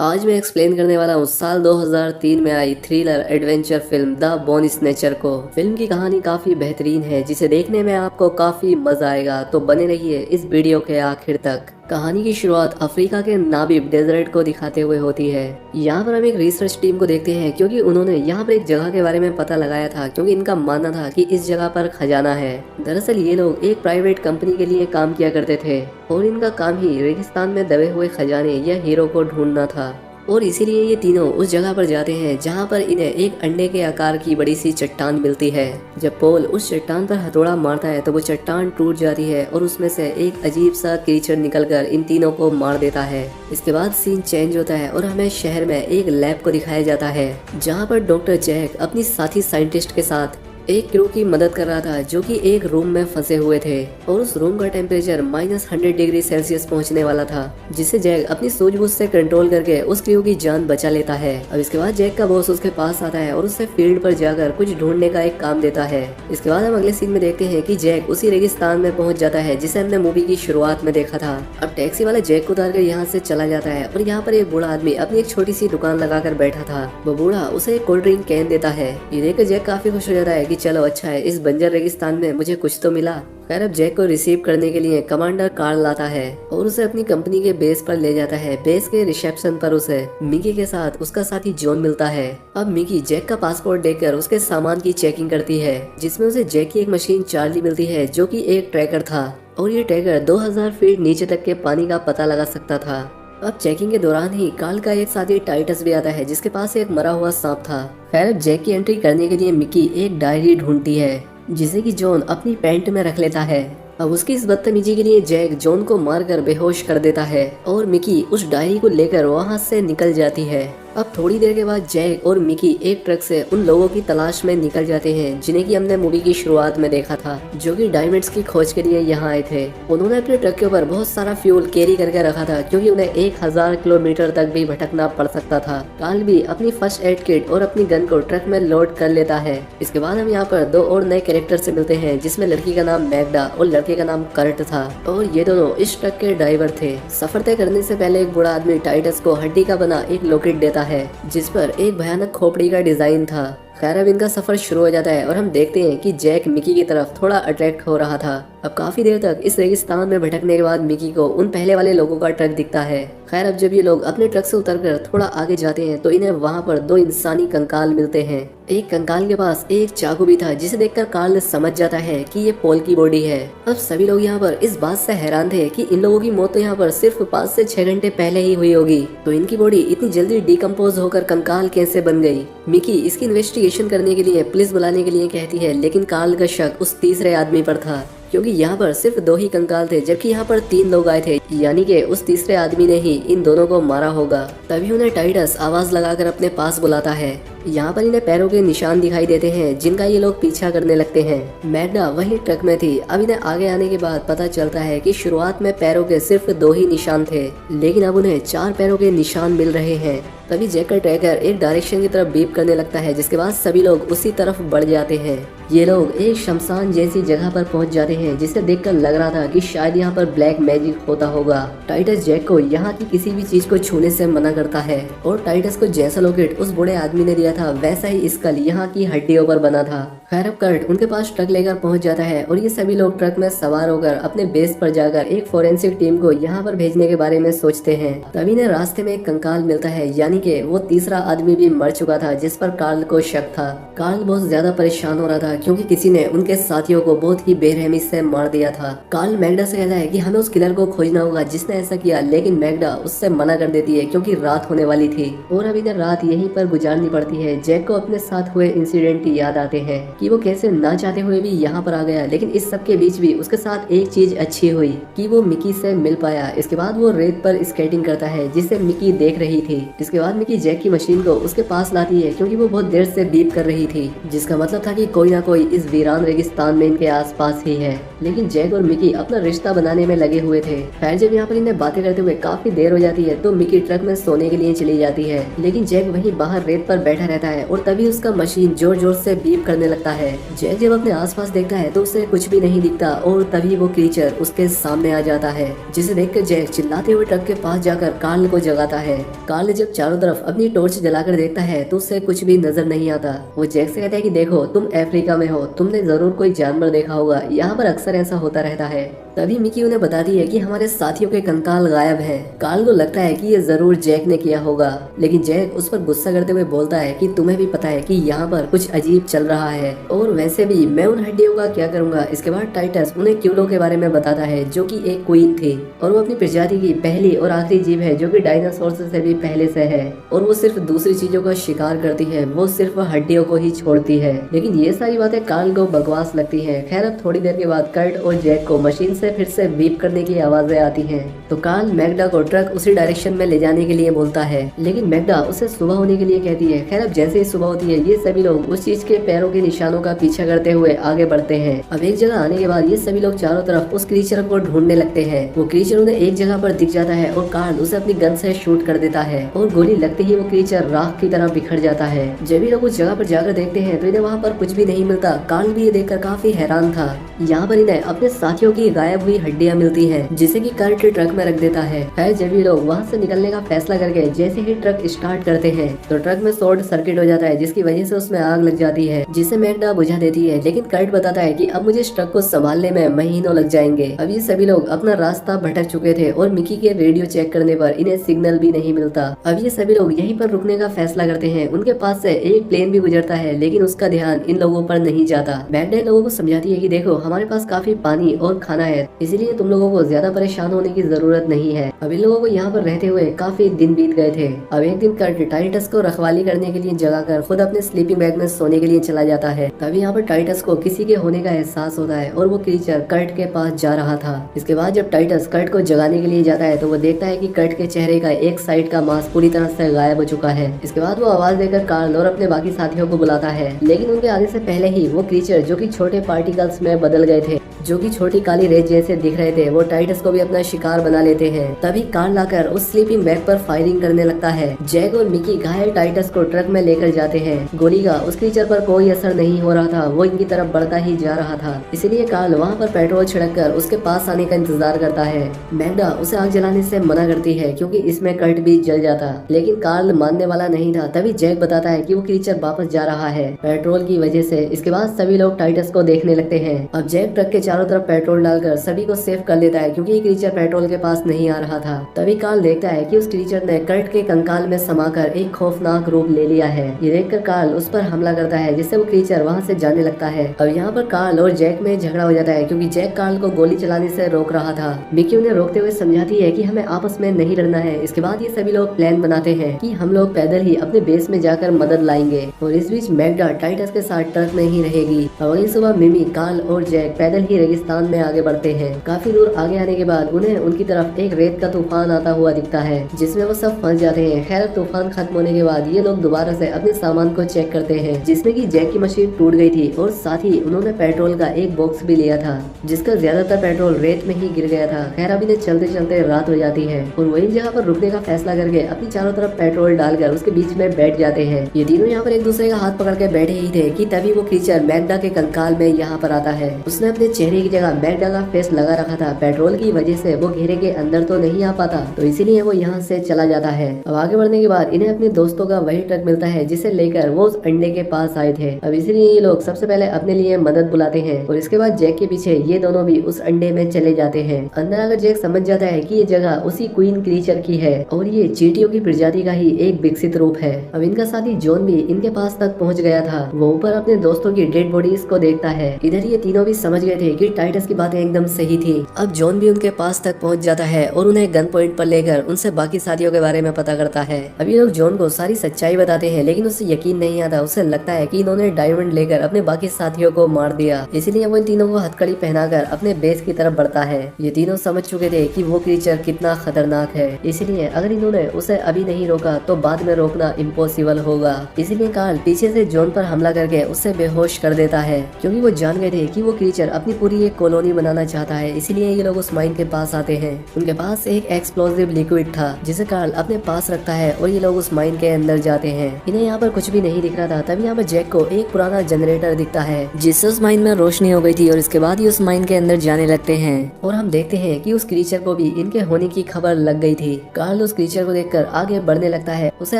आज मैं एक्सप्लेन करने वाला हूँ साल 2003 में आई thriller adventure film the Bone Snatcher को। फिल्म की कहानी काफी बेहतरीन है जिसे देखने में आपको काफी मजा आएगा, तो बने रहिए इस वीडियो के आखिर तक। कहानी की शुरुआत अफ्रीका के नाबीब डेजर्ट को दिखाते हुए होती है। यहाँ पर हम एक रिसर्च टीम को देखते हैं क्योंकि उन्होंने यहाँ पर एक जगह के बारे में पता लगाया था, क्योंकि इनका मानना था कि इस जगह पर खजाना है। दरअसल ये लोग एक प्राइवेट कंपनी के लिए काम किया करते थे और इनका काम ही रेगिस्तान में दबे हुए खजाने या हीरो को ढूंढना था। और इसीलिए ये तीनों उस जगह पर जाते हैं जहाँ पर इन्हें एक अंडे के आकार की बड़ी सी चट्टान मिलती है। जब पोल उस चट्टान पर हथौड़ा मारता है तो वो चट्टान टूट जाती है और उसमें से एक अजीब सा क्रीचर निकलकर इन तीनों को मार देता है। इसके बाद सीन चेंज होता है और हमें शहर में एक लैब को दिखाया जाता है जहाँ पर डॉक्टर जैक अपनी साथी साइंटिस्ट के साथ एक क्रू की मदद कर रहा था जो कि एक रूम में फंसे हुए थे और उस रूम का टेम्परेचर -100 डिग्री सेल्सियस पहुंचने वाला था, जिसे जैक अपनी सूझबूझ से कंट्रोल करके उस क्रू की जान बचा लेता है। अब इसके बाद जैक का बॉस उसके पास आता है और उससे फील्ड पर जाकर कुछ ढूंढने का एक काम देता है। इसके बाद हम अगले सीन में देखते हैं कि जैक उसी रेगिस्तान में पहुंच जाता है जिसे हमने मूवी की शुरुआत में देखा था। अब टैक्सी वाला जैक को उतार कर यहाँ से चला जाता है और यहाँ पर एक बूढ़ा आदमी अपनी एक छोटी सी दुकान लगाकर बैठा था। वो बूढ़ा उसे एक कोल्ड ड्रिंक कैन देता है। ये देखकर जैक काफी खुश हो जाता है कि चलो अच्छा है, इस बंजर रेगिस्तान में मुझे कुछ तो मिला। खैर अब जैक को रिसीव करने के लिए कमांडर कार्ल आता है और उसे अपनी कंपनी के बेस पर ले जाता है। बेस के रिसेप्शन पर उसे मिकी के साथ उसका साथी जॉन मिलता है। अब मिकी जैक का पासपोर्ट देखकर उसके सामान की चेकिंग करती है, जिसमें उसे जैक की एक मशीन चार्ली मिलती है जो कि एक ट्रैकर था और ये ट्रैकर 2000 फीट नीचे तक के पानी का पता लगा सकता था। अब चेकिंग के दौरान ही कार्ल का एक साथी टाइटस भी आता है जिसके पास एक मरा हुआ सांप था। खैर अब जैक की एंट्री करने के लिए मिकी एक डायरी ढूंढती है जिसे कि जॉन अपनी पैंट में रख लेता है। अब उसकी इस बदतमीजी के लिए जैक जॉन को मारकर बेहोश कर देता है और मिकी उस डायरी को लेकर वहां से निकल जाती है। अब थोड़ी देर के बाद जैक और मिकी एक ट्रक से उन लोगों की तलाश में निकल जाते हैं जिन्हें कि हमने मूवी की शुरुआत में देखा था, जो कि डायमंड्स की खोज के लिए यहाँ आए थे। उन्होंने अपने ट्रक के ऊपर बहुत सारा फ्यूल कैरी करके रखा था क्योंकि उन्हें 1000 किलोमीटर तक भी भटकना पड़ सकता था। कार्ल भी अपनी फर्स्ट एड किट और अपनी गन को ट्रक में लोड कर लेता है। इसके बाद हम यहाँ पर दो और नए कैरेक्टर से मिलते हैं, जिसमें लड़की का नाम मैग्डा और लड़के का नाम कर्ट था और ये दोनों इस ट्रक के ड्राइवर थे। सफर तय करने से पहले एक बूढ़ा आदमी टाइटस को हड्डी का बना एक लॉकेट देता है जिस पर एक भयानक खोपड़ी का डिजाइन था। खैर अब इनका सफर शुरू हो जाता है और हम देखते हैं कि जैक मिकी की तरफ थोड़ा अट्रैक्ट हो रहा था। अब काफी देर तक इस रेगिस्तान में भटकने के बाद मिकी को उन पहले वाले लोगों का ट्रक दिखता है। खैर अब जब ये लोग अपने ट्रक से उतरकर थोड़ा आगे जाते हैं तो इन्हें वहाँ पर दो इंसानी कंकाल मिलते हैं। एक कंकाल के पास एक चाकू भी था जिसे देखकर कार्ल समझ जाता है कि ये पॉल की बॉडी है। अब सभी लोग यहाँ पर इस बात से हैरान थे कि इन लोगों की मौत तो यहाँ पर सिर्फ 5 से 6 घंटे पहले ही हुई होगी, तो इनकी बॉडी इतनी जल्दी डिकम्पोज होकर कंकाल कैसे बन गई। मिकी इसकी इन्वेस्टिगेशन करने के लिए पुलिस बुलाने के लिए कहती है, लेकिन कार्ल का शक उस तीसरे आदमी पर था क्योंकि यहाँ पर सिर्फ 2 ही कंकाल थे जबकि यहाँ पर 3 लोग आए थे, यानी कि उस तीसरे आदमी ने ही इन दोनों को मारा होगा। तभी उन्हें टाइटस आवाज लगाकर अपने पास बुलाता है। यहाँ पर इन्हें पैरों के निशान दिखाई देते हैं जिनका ये लोग पीछा करने लगते हैं। मैग्डा वही ट्रक में थी। अब इन्हें आगे आने के बाद पता चलता है कि शुरुआत में पैरों के सिर्फ 2 ही निशान थे, लेकिन अब उन्हें 4 पैरों के निशान मिल रहे हैं। तभी जैक का ट्रैकर एक डायरेक्शन की तरफ बीप करने लगता है, जिसके बाद सभी लोग उसी तरफ बढ़ जाते हैं। ये लोग एक शमशान जैसी जगह पर पहुंच जाते हैं जिसे देखकर लग रहा था कि शायद यहाँ पर ब्लैक मैजिक होता होगा। टाइटस जैक को यहाँ की किसी भी चीज को छूने से मना करता है और टाइटस को जैसा लॉकेट उस बूढ़े आदमी ने दिया था वैसा ही स्कल यहाँ की हड्डियों पर बना था। खैर अब कर्ट उनके पास ट्रक लेकर पहुंच जाता है और ये सभी लोग ट्रक में सवार होकर अपने बेस पर जाकर एक फोरेंसिक टीम को यहाँ पर भेजने के बारे में सोचते हैं। तभी ने रास्ते में एक कंकाल मिलता है, यानी कि वो तीसरा आदमी भी मर चुका था जिस पर कार्ल को शक था। कार्ल बहुत ज्यादा परेशान हो रहा था क्योंकि किसी ने उनके साथियों को बहुत ही बेरहमी से मार दिया था। कार्ल मैग्डा से कहता है कि हमें उस किलर को खोजना होगा जिसने ऐसा किया, लेकिन मैग्डा उससे मना कर देती है क्योंकि रात होने वाली थी और अब इन्हें रात यहीं पर गुजारनी पड़ती है। जैक को अपने साथ हुए इंसिडेंट याद आते हैं कि वो कैसे ना चाहते हुए भी यहाँ पर आ गया, लेकिन इस सब के बीच भी उसके साथ एक चीज अच्छी हुई कि वो मिकी से मिल पाया। इसके बाद वो रेत पर स्केटिंग करता है जिसे मिकी देख रही थी। इसके बाद मिकी जैक की मशीन को उसके पास लाती है क्योंकि वो बहुत देर से बीप कर रही थी, जिसका मतलब था कि कोई ना कोई इस वीरान रेगिस्तान में इनके आसपास ही है। लेकिन जैक और मिकी अपना रिश्ता बनाने में लगे हुए थे। खैर जब यहाँ पर इन्हें बातें करते हुए काफी देर हो जाती है तो मिकी ट्रक में सोने के लिए चली जाती है, लेकिन जैक वहीं बाहर रेत पर बैठा रहता है और तभी उसका मशीन जोर जोर से बीप करने लगता है। जैक जब अपने आसपास देखता है तो उसे कुछ भी नहीं दिखता और तभी वो क्रीचर उसके सामने आ जाता है, जिसे देखकर जैक चिल्लाते हुए ट्रक के पास जाकर कार्ल को जगाता है। कार्ल जब चारों तरफ अपनी टॉर्च जलाकर देखता है तो उसे कुछ भी नजर नहीं आता। वो जैक से कहता है कि देखो, तुम अफ्रीका में हो, तुमने जरूर कोई जानवर देखा होगा, यहाँ पर अक्सर ऐसा होता रहता है। तभी मिकी उन्हें बताती है कि हमारे साथियों के कंकाल गायब हैं। कार्ल को लगता है कि ये जरूर जैक ने किया होगा, लेकिन जैक उस पर गुस्सा करते हुए बोलता है कि तुम्हें भी पता है कि यहाँ पर कुछ अजीब चल रहा है, और वैसे भी मैं उन हड्डियों का क्या करूँगा। इसके बाद टाइटस उन्हें क्यूलो के बारे में बताता है, जो कि एक क्वीन थी और वो अपनी प्रजाति की पहली और आखिरी जीव है जो कि डायनासोर से भी पहले से है, और वो सिर्फ दूसरी चीजों का शिकार करती है, वो सिर्फ हड्डियों को ही छोड़ती है। लेकिन ये सारी बातें कार्ल को बकवास लगती है। खैर, अब थोड़ी देर के बाद कर्ट और जैक को मशीन से फिर से बीप करने की आवाजें आती हैं, तो कार्ल मैग्डा को ट्रक उसी डायरेक्शन में ले जाने के लिए बोलता है, लेकिन मैग्डा उसे सुबह होने के लिए कहती है। खैर, अब जैसे ही सुबह होती है ये सभी लोग उस चीज के पैरों के निशानों का पीछा करते हुए आगे बढ़ते हैं। अब एक जगह आने के बाद ये सभी लोग चारों तरफ उस क्रीचर को ढूंढने लगते हैं। वो क्रीचर उन्हें एक जगह पर दिख जाता है और कार्ल उसे अपनी गन से शूट कर देता है और गोली लगते ही वो क्रीचर राख की तरह बिखर जाता है। जब ये लोग उस जगह पर जाकर देखते हैं तो इन्हें वहाँ पर कुछ भी नहीं मिलता। कार्ल भी ये देखकर काफी हैरान था। यहाँ पर इन्हें अपने साथियों की गायब हुई हड्डियाँ मिलती हैं, जिसे कि कर्ट ट्रक में रख देता है। खैर, जब ये लोग वहाँ से निकलने का फैसला करके जैसे ही ट्रक स्टार्ट करते हैं तो ट्रक में शॉर्ट सर्किट हो जाता है, जिसकी वजह से उसमें आग लग जाती है, जिसे मैग्डा बुझा देती है। लेकिन कर्ट बताता है कि अब मुझे इस ट्रक को संभालने में महीनों लग जाएंगे। अब ये सभी लोग अपना रास्ता भटक चुके थे और मिकी के रेडियो चेक करने पर इन्हें सिग्नल भी नहीं मिलता। अब ये सभी लोग यहीं पर रुकने का फैसला करते हैं। उनके पास से एक प्लेन भी गुजरता है, लेकिन उसका ध्यान इन लोगों पर नहीं जाता। मैग्डा इन लोगों को समझाती है कि देखो, हमारे पास काफी पानी और खाना है, इसलिए तुम लोगों को ज्यादा परेशान होने की जरूरत नहीं है। अब इन लोगों को यहाँ पर रहते हुए काफी दिन बीत गए थे। अब एक दिन कर्ट टाइटस को रखवाली करने के लिए जगाकर खुद अपने स्लीपिंग बैग में सोने के लिए चला जाता है। तभी यहाँ पर टाइटस को किसी के होने का एहसास होता है और वो क्रीचर कर्ट के पास जा रहा था। इसके बाद जब टाइटस कर्ट को जगाने के लिए जाता है तो वो देखता है कि कर्ट के चेहरे का एक साइड का मांस पूरी तरह से गायब हो चुका है। इसके बाद वो आवाज देकर कार्ल और अपने बाकी साथियों को बुलाता है, लेकिन उनके आने से पहले ही वो क्रीचर जो कि छोटे पार्टिकल्स में बदल गए थे, जो कि छोटी काली रेत जैसे दिख रहे थे, वो टाइटस को भी अपना शिकार बना लेते हैं। तभी कार्ल आकर उस स्लीपिंग बैग पर फायरिंग करने लगता है। जैक और मिकी घायल टाइटस को ट्रक में लेकर जाते हैं। गोली का उस क्रीचर पर कोई असर नहीं हो रहा था, वो इनकी तरफ बढ़ता ही जा रहा था। इसलिए कार्ल वहाँ पर पेट्रोल छिड़क कर उसके पास आने का इंतजार करता है। मैग्डा उसे आग जलाने से मना करती है क्योंकि इसमें कर्ट भी जल जाता, लेकिन कार्ल मानने वाला नहीं था। तभी जैक बताता है कि वो क्रीचर वापस जा रहा है पेट्रोल की वजह से। इसके बाद सभी लोग टाइटस को देखने लगते हैं। अब जैक ट्रक के चारों तरफ पेट्रोल डालकर सभी को सेफ कर लेता है क्योंकि ये क्रीचर पेट्रोल के पास नहीं आ रहा था। तभी कार्ल देखता है कि उस क्रीचर ने कर्ट के कंकाल में समाकर एक खौफनाक रूप ले लिया है। ये देखकर कार्ल उस पर हमला करता है, जिससे वो क्रीचर वहाँ से जाने लगता है। अब यहाँ पर कार्ल और जैक में झगड़ा हो जाता है क्योंकि जैक कार्ल को गोली चलाने से रोक रहा था। मिकी उन्हें रोकते हुए समझाती है कि हमें आपस में नहीं लड़ना है। इसके बाद ये सभी लोग प्लान बनाते हैं कि हम लोग पैदल ही अपने बेस में जाकर मदद लाएंगे, और इस बीच मैग्डा टाइटस के साथ ट्रक में ही रहेगी। अगली सुबह मिमी, कार्ल और जैक पैदल ही रेगिस्तान में आगे बढ़ते हैं। काफी दूर आगे आने के बाद उन्हें उनकी तरफ एक रेत का तूफान आता हुआ दिखता है, जिसमें वो सब फंस जाते हैं। खैर, तूफान खत्म होने के बाद ये लोग दोबारा से अपने सामान को चेक करते हैं, जिसमें कि जैक की मशीन टूट गई थी और साथ ही उन्होंने पेट्रोल का एक बॉक्स भी लिया था, जिसका ज्यादातर पेट्रोल रेत में ही गिर गया था। खैर, अब इन्हें चलते चलते रात हो जाती है और वही जगह पर रुकने का फैसला करके अपनी चारों तरफ पेट्रोल डालकर उसके बीच में बैठ जाते हैं। ये तीनों यहाँ पर एक दूसरे का हाथ पकड़ के बैठे ही थे कि तभी वो क्रीचर मैग्डा के कंकाल में यहाँ पर आता है। उसने अपने चेहरे की जगह मैग्डा का फेस लगा रखा था। पेट्रोल की वजह से वो घेरे के अंदर तो नहीं आ पाता, तो इसीलिए वो यहाँ से चला जाता है। अब आगे बढ़ने के बाद इन्हें अपने दोस्तों का वही ट्रक मिलता है जिसे लेकर वो उस अंडे के पास आए थे। अब इसीलिए ये लोग सबसे पहले अपने लिए मदद बुलाते हैं और इसके बाद जैक के पीछे ये दोनों भी उस अंडे में चले जाते हैं। अंदर आकर जैक समझ जाता है कि ये जगह उसी क्वीन क्रीचर की है और ये चींटियों की प्रजाति का ही एक विकसित रूप है। अब इनका साथी जॉन भी इनके पास तक पहुँच गया था। वो ऊपर अपने दोस्तों की डेड बॉडीज को देखता है। इधर ये तीनों भी समझ गए थे कि टाइटस की बातें एकदम सही थी। अब जॉन भी उनके पास तक पहुंच जाता है और उन्हें गन पॉइंट पर लेकर उनसे बाकी साथियों के बारे में पता करता है। अब ये लोग जॉन को सारी सच्चाई बताते हैं, लेकिन उसे यकीन नहीं आता। उसे लगता है कि इन्होंने डायमंड लेकर अपने बाकी साथियों को मार दिया, इसलिए वो इन तीनों को हथकड़ी पहनाकर अपने बेस की तरफ बढ़ता है। ये तीनों समझ चुके थे कि वो क्रीचर कितना खतरनाक है, इसलिए अगर इन्होंने उसे अभी नहीं रोका तो बाद में रोकना इम्पॉसिबल होगा। इसलिए कार्ल पीछे से जॉन पर हमला करके उसे बेहोश कर देता है, क्योंकि वो जान गए थे कि वो क्रीचर अपनी पूरी पूरी एक कॉलोनी बनाना चाहता है, इसीलिए ये लोग उस माइन के पास आते हैं। उनके पास एक एक्सप्लोसिव लिक्विड था जिसे कार्ल अपने पास रखता है और ये लोग उस माइन के अंदर जाते हैं। इन्हें यहाँ पर कुछ भी नहीं दिख रहा था, तभी यहाँ पर जैक को एक पुराना जनरेटर दिखता है जिससे उस माइन में रोशनी हो गई थी और इसके बाद ही उस माइन के अंदर जाने लगते हैं और हम देखते हैं कि उस क्रीचर को भी इनके होने की खबर लग गई थी। कार्ल उस क्रीचर को देखकर आगे बढ़ने लगता है। उसे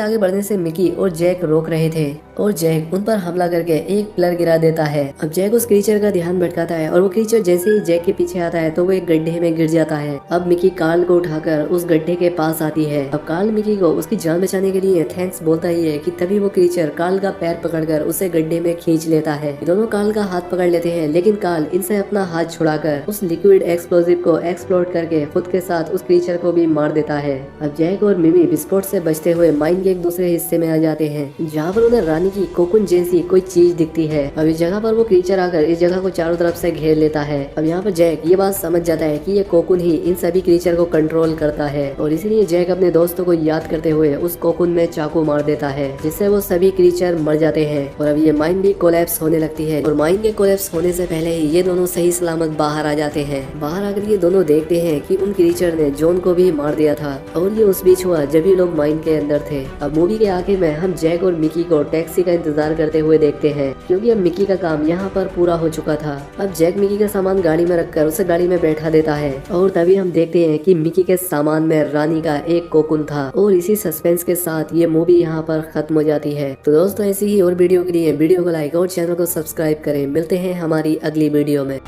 आगे बढ़ने से मिकी और जैक रोक रहे थे और जैक उन पर हमला करके एक पिलर गिरा देता है। अब जैक उस क्रीचर का ध्यान भटकाता है और वो क्रीचर जैसे ही जैक के पीछे आता है तो वो एक गड्ढे में गिर जाता है। अब मिकी कार्ल को उठाकर उस गड्ढे के पास आती है। अब कार्ल मिकी को उसकी जान बचाने के लिए थैंक्स बोलता ही है कि तभी वो क्रीचर कार्ल का पैर पकड़कर उसे गड्ढे में खींच लेता है। दोनों कार्ल का हाथ पकड़ लेते हैं, लेकिन कार्ल इनसे अपना हाथ छुड़ाकर उस लिक्विड एक्सप्लोजिव को एक्सप्लोड करके खुद के साथ उस क्रीचर को भी मार देता है। अब जैक और मिमी विस्फोट से बचते हुए माइन के एक दूसरे हिस्से में आ जाते हैं जहाँ पर उन्हें रानी की कोकुन जैसी कोई चीज दिखती है। अब इस जगह पर वो क्रीचर आकर इस जगह को चारों तरफ से घेर लेता है। अब यहाँ पर जैक ये बात समझ जाता है कि ये कोकुन ही इन सभी क्रीचर को कंट्रोल करता है और इसीलिए जैक अपने दोस्तों को याद करते हुए उस कोकुन में चाकू मार देता है जिससे वो सभी क्रीचर मर जाते हैं। और अब ये माइन भी कोलैप्स होने लगती है और माइन के कोलैप्स होने से पहले ही ये दोनों सही सलामत बाहर आ जाते हैं। बाहर आकर ये दोनों देखते हैं कि उन क्रीचर ने जॉन को भी मार दिया था और ये उस बीच हुआ जब ये लोग माइन के अंदर थे। अब मूवी के आखिर में हम जैक और मिकी को टैक्सी का इंतजार करते हुए देखते हैं क्योंकि अब मिकी का काम यहाँ पर पूरा हो चुका था। अब जैक मिकी का सामान गाड़ी में रखकर उसे गाड़ी में बैठा देता है और तभी हम देखते हैं कि मिकी के सामान में रानी का एक कोकुन था और इसी सस्पेंस के साथ ये मूवी यहाँ पर खत्म हो जाती है। तो दोस्तों ऐसी ही और वीडियो के लिए वीडियो को लाइक और चैनल को सब्सक्राइब करें। मिलते हैं हमारी अगली वीडियो में।